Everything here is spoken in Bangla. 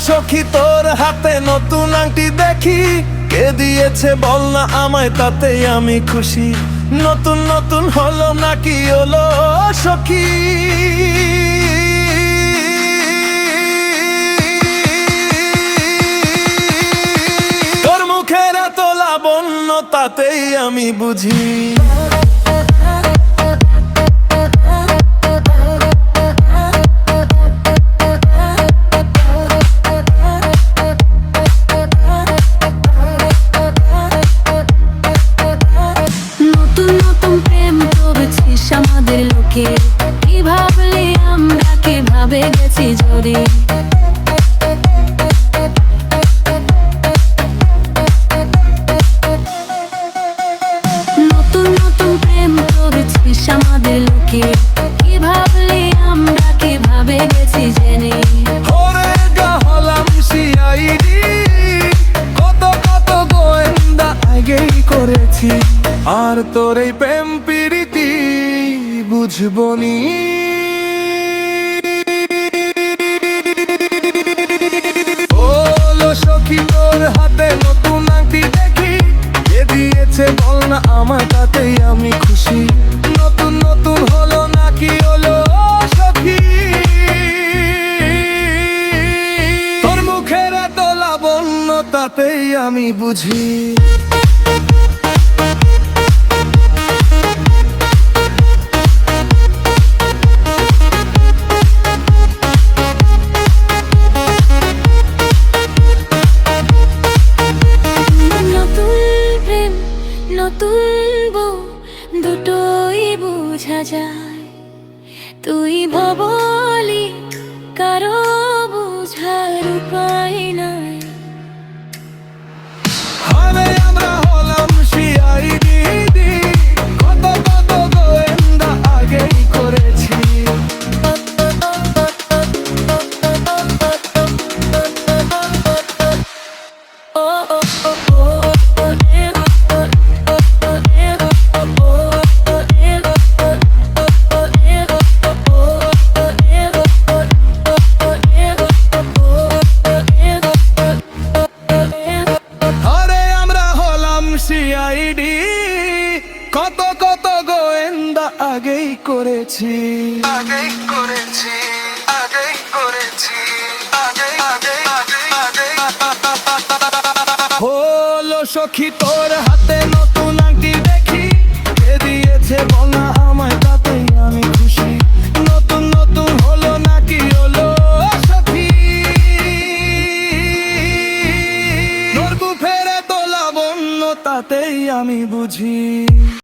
সখী তোর হাতে নতুন আংটি দেখি, কে দিয়েছে বল না আমায়, তাতেই আমি খুশি। নতুন নতুন হলো নাকি হলো সখী? তোর মুখের এত লাবণ্য তাতেই আমি বুঝি। আমাদের লোকে কি ভাবলে আমরা কিভাবে গেছি জড়ে। নতুন নতুন প্রেম করেছিস আমাদের লোকে, কি ভাবলে আমরা কিভাবে গেছি জেনে। ওরে গা হলাম সিআইডি, কত কত গোয়েন্দা আগেই করেছি, আর তোর এই প্রেম প্রীতি বুঝবনি। বলো সখী তোর হাতে নতুন আংটি দেখি, কে দিয়েছে বল না আমায়, তাতেই আমি খুশি। নতুন নতুন হলো নাকি হলো সখী? তোর মুখের এত লাবণ্য তাতেই আমি বুঝি। নতুন বউ দুটোই বোঝা যায়, তুই ভাবলি কারো বোঝার উপায় নাই। আরে আমরা হলাম সিআইডি, কত কত গোয়েন্দা আগেই করেছি। সিআইডি কত কত গোয়েন্দা আগেই করেছি, আগেই করেছি, আগেই করেছি, আগেই আগেই আগেই আগেই। হলো সখী তোর হাতে নতুন আংটি দেখি, কে দিয়েছে